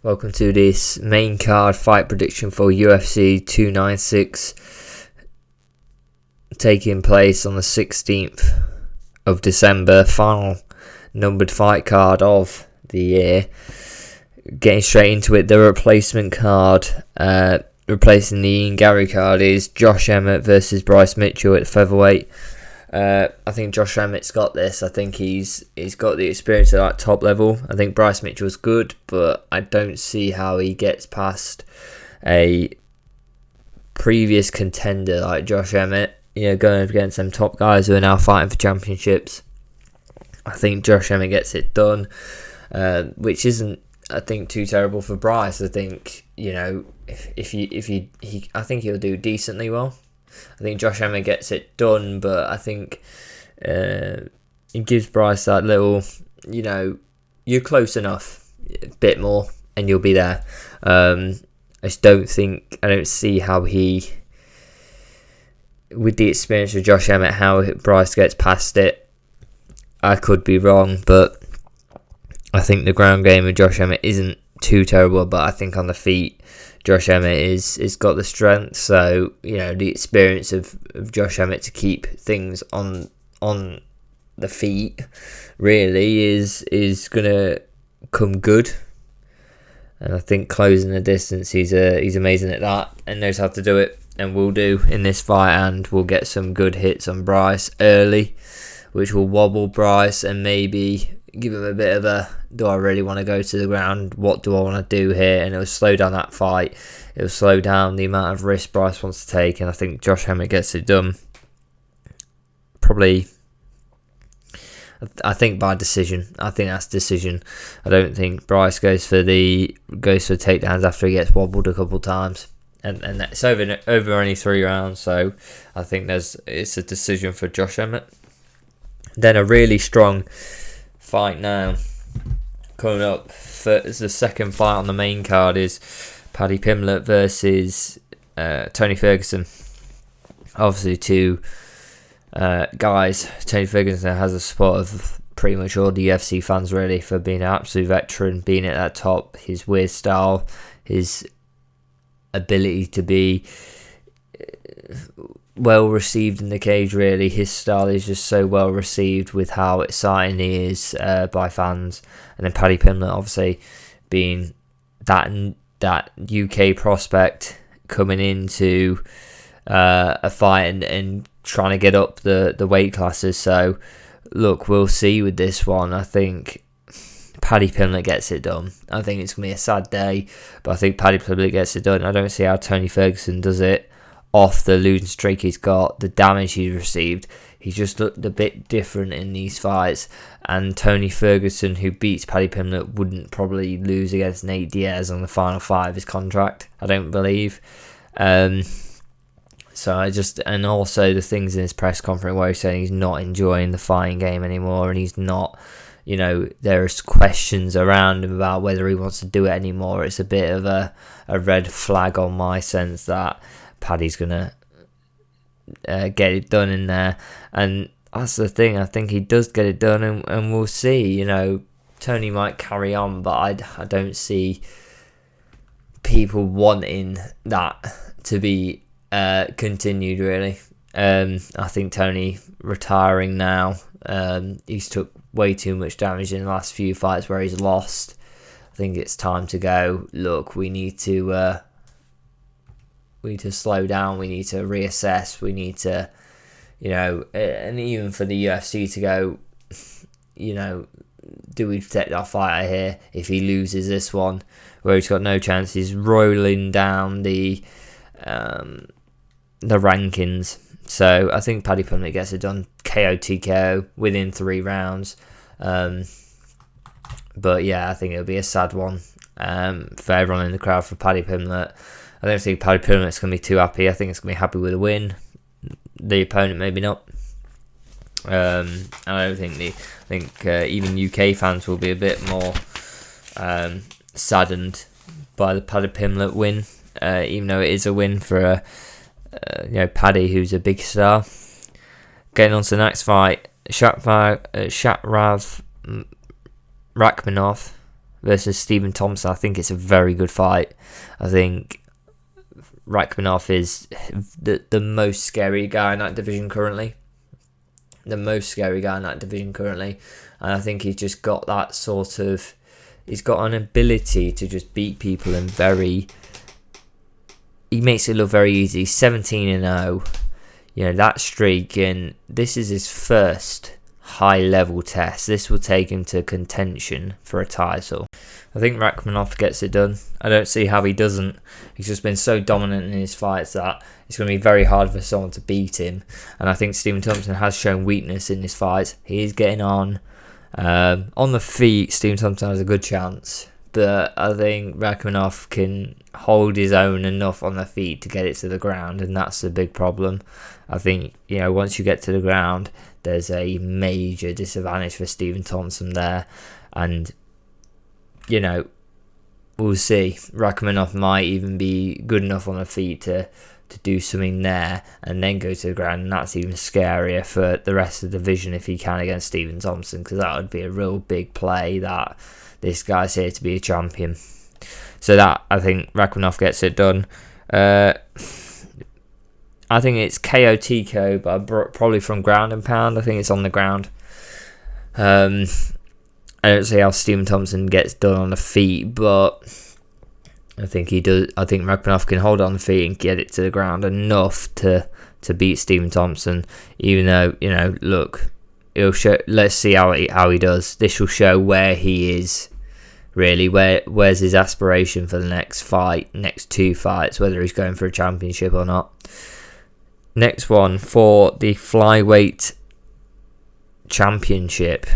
Welcome to this main card fight prediction for UFC 296, taking place on the 16th of December, final numbered fight card of the year. Getting straight into it, the replacement card, replacing the Ian Gary card, is Josh Emmett versus Bryce Mitchell at featherweight. I think Josh Emmett's got this. I think he's got the experience at that top level. I think Bryce Mitchell's good, but I don't see how he gets past a previous contender like Josh Emmett. Going up against them top guys who are now fighting for championships. I think Josh Emmett gets it done, which isn't, I think, too terrible for Bryce. I think I think he'll do decently well. I think Josh Emmett gets it done, but I think it gives Bryce that little, you're close enough, a bit more, and you'll be there. I don't see how he, with the experience of Josh Emmett, how Bryce gets past it. I could be wrong, but I think the ground game of Josh Emmett isn't too terrible, but I think on the feet, Josh Emmett is got the strength, so the experience of Josh Emmett to keep things on the feet really is gonna come good, and I think closing the distance, he's amazing at that and knows how to do it, and will do in this fight, and will get some good hits on Bryce early, which will wobble Bryce and maybe give him a bit of a, do I really want to go to the ground? What do I want to do here? And it will slow down that fight. It will slow down the amount of risk Bryce wants to take. And I think Josh Emmett gets it done. Probably, I think by decision. I think that's decision. I don't think Bryce goes for takedowns after he gets wobbled a couple times. And it's over only 3 rounds. So I think it's a decision for Josh Emmett. Then a really strong fight now coming up. It's the second fight on the main card, is Paddy Pimblett versus Tony Ferguson. Obviously, two guys. Tony Ferguson has the support of pretty much all the UFC fans, really, for being an absolute veteran, being at that top. His weird style, his ability to be well received in the cage, really. His style is just so well received with how exciting he is by fans. And then Paddy Pimblett, obviously, being that UK prospect coming into a fight and trying to get up the weight classes. So look, we'll see with this one. I think Paddy Pimblett gets it done. I think it's going to be a sad day, but I think Paddy Pimblett gets it done. I don't see how Tony Ferguson does it off the losing streak he's got, the damage he's received. He's just looked a bit different in these fights, and Tony Ferguson, who beats Paddy Pimblett, wouldn't probably lose against Nate Diaz on the final fight of his contract, I don't believe. And also the things in his press conference where he's saying he's not enjoying the fighting game anymore, and he's not, there's questions around him about whether he wants to do it anymore. It's a bit of a red flag on my sense that Paddy's gonna get it done in there, and that's the thing. I think he does get it done, and we'll see. Tony might carry on, but I don't see people wanting that to be continued, really. I think Tony retiring now. He's took way too much damage in the last few fights where he's lost. I think it's time to go. Look, we need to slow down, we need to reassess, we need to, and even for the UFC to go, do we protect our fighter here if he loses this one, where he's got no chance? He's rolling down the rankings. So I think Paddy Pimblett gets it done, KO TKO within 3 rounds. But yeah, I think it'll be a sad one for everyone in the crowd for Paddy Pimblett. I don't think Paddy Pimblett's going to be too happy. I think it's going to be happy with a win. The opponent, maybe not. I don't think even UK fans will be a bit more saddened by the Paddy Pimblett win, even though it is a win for Paddy, who's a big star. Getting on to the next fight, Shatrav Rachmanov versus Stephen Thompson. I think it's a very good fight. I think Rakhmonov is the most scary guy in that division currently. And I think he's just got that sort of... He's got an ability to just beat people in very... He makes it look very easy. 17-0. You know, that streak, and this is his first high-level test. This will take him to contention for a title. I think Rakhmonov gets it done. I don't see how he doesn't. He's just been so dominant in his fights that it's going to be very hard for someone to beat him. And I think Stephen Thompson has shown weakness in his fights. He is getting on. On the feet, Stephen Thompson has a good chance. But I think Rakhmonov can hold his own enough on the feet to get it to the ground. And that's the big problem. I think, you know, once you get to the ground, there's a major disadvantage for Stephen Thompson there. And, you know, we'll see. Rakhmonov might even be good enough on the feet to do something there and then go to the ground, and that's even scarier for the rest of the division if he can against Stephen Thompson, because that would be a real big play that this guy's here to be a champion. So that, I think Rakhmonov gets it done. I think it's KO TKO, but probably from ground and pound. I think it's on the ground. I don't see how Stephen Thompson gets done on the feet, but I think he does. I think Rakhmonov can hold it on the feet and get it to the ground enough to beat Stephen Thompson. Even though, you know, look, it'll show. Let's see how he does. This will show where he is. Really, where's his aspiration for the next two fights, whether he's going for a championship or not. Next one for the flyweight championship,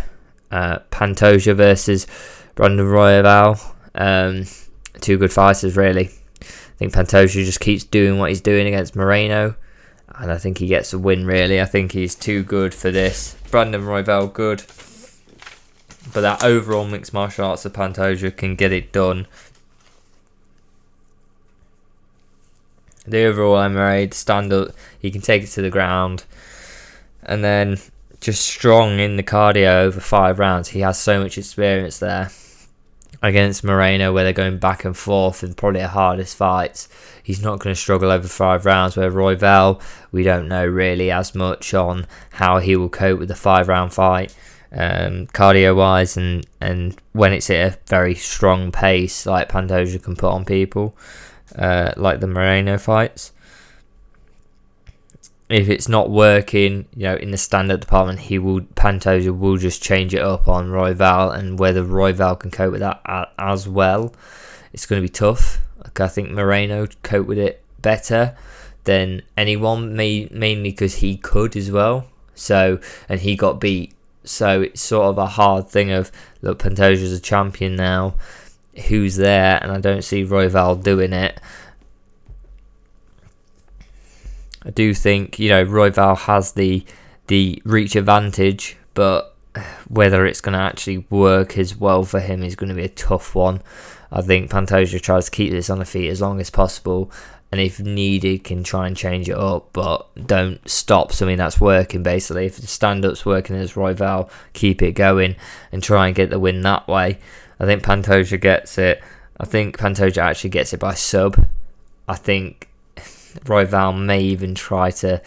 Pantoja versus Brandon Royval. Two good fighters, really. I think Pantoja just keeps doing what he's doing against Moreno, and I think he gets a win, really. I think he's too good for this. Brandon Royval, good. But that overall mixed martial arts of Pantoja can get it done. The overall MMA, stand up, he can take it to the ground. And then just strong in the cardio over 5 rounds. He has so much experience there. Against Moreno, where they're going back and forth in probably the hardest fights, he's not going to struggle over 5 rounds. Where Royval, we don't know really as much on how he will cope with the 5-round fight, cardio wise, and when it's at a very strong pace like Pantoja can put on people, like the Moreno fights. If it's not working, you know, in the stand-up department, Pantoja will just change it up on Royval, and whether Royval can cope with that as well, it's going to be tough. Like, I think Moreno cope with it better than anyone, mainly because he could as well. So, and he got beat. So it's sort of a hard thing of, look, Pantoja's a champion now. Who's there? And I don't see Royval doing it. I do think, you know, Royval has the reach advantage, but whether it's going to actually work as well for him is going to be a tough one. I think Pantoja tries to keep this on the feet as long as possible, and if needed can try and change it up, but don't stop something that's working. Basically, if the stand-up's working as Royval, keep it going and try and get the win that way. I think Pantoja gets it. I think Pantoja actually gets it by sub. I think Royval may even try to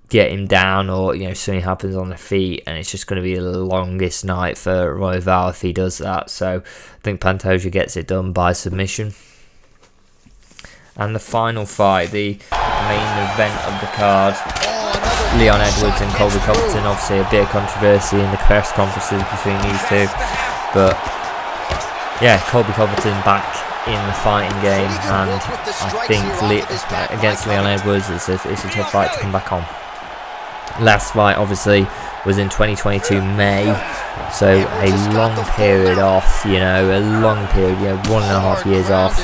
get him down, or, you know, something happens on the feet, and it's just going to be the longest night for Royval if he does that. So I think Pantoja gets it done by submission. And the final fight, the main event of the card, Leon Edwards and Colby Covington. Obviously a bit of controversy in the press conferences between these two, but yeah, Colby Covington back in the fighting game, and I think against Leon Edwards it's a tough fight to come back on. Last fight obviously was in 2022 May, so a long period off, you know, a long period, 1.5 years off,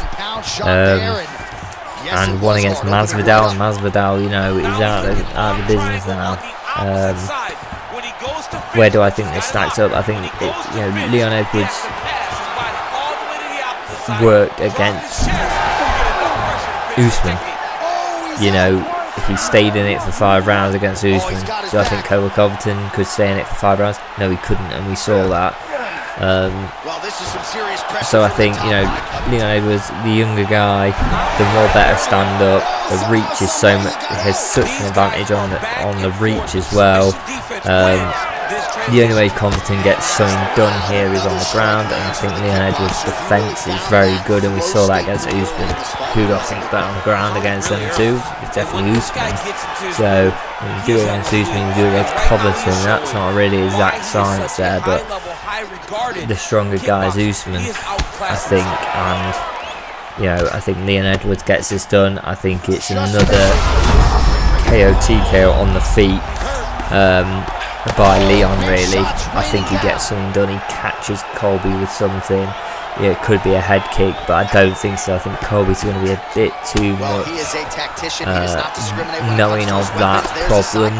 and one against Masvidal, and Masvidal, you know, is out of the business now. Where do I think this stacks up? I think Leon Edwards worked against Usman. You know, he stayed in it for 5 rounds against Usman. Do I think Colby Covington could stay in it for 5 rounds? No, he couldn't, and we saw that. So I think, you know, Leon Edwards, the younger guy, the more better stand up. The reach is has such an advantage on the reach as well. The only way Covington gets something done here is on the ground, and I think Leon Edwards' defence is very good, and we saw that against Usman. Who do I think is better on the ground against them too? It's definitely Usman. So when you do it against Usman, you do it against Covington. That's not really exact science there, but the stronger guy is Usman, I think, and you know, I think Leon Edwards gets this done. I think it's another KO TKO on the feet. By Leon, really. I think he gets something done. He catches Colby with something. Yeah, it could be a head kick, but I don't think so. I think Colby's going to be a bit too much knowing of that problem,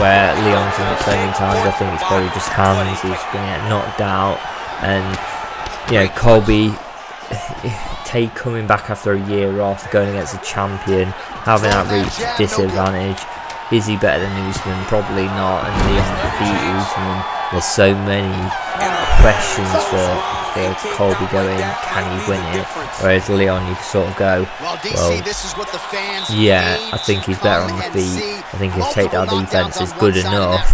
where Leon's done it so many times. I think it's probably just hands. He's going to get knocked out, and you know, Colby coming back after a year off, going against a champion, having that reach disadvantage. Is he better than Usman? Probably not, and Leon beat Usman. There's so many questions for Colby going, can he win it? Whereas Leon, you can sort of go, well, yeah, I think he's better on the feet. I think his takedown defense is good enough.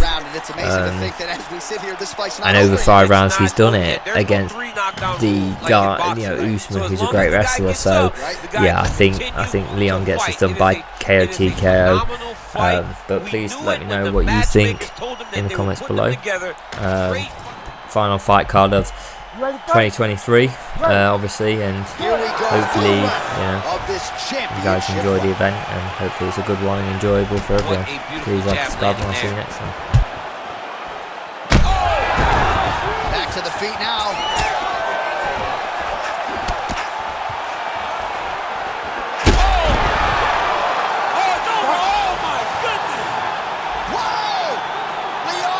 And over 5 rounds he's done it against the guy, you know, Usman, who's a great wrestler. So yeah, I think Leon gets this done by KO TKO. But please let me know what you think in the comments below. Final fight card of 2023, obviously, and hopefully, you know, you guys enjoy the event, and hopefully it's a good one and enjoyable for everyone. Please like, subscribe, and I'll see you next time. Back to the feet now.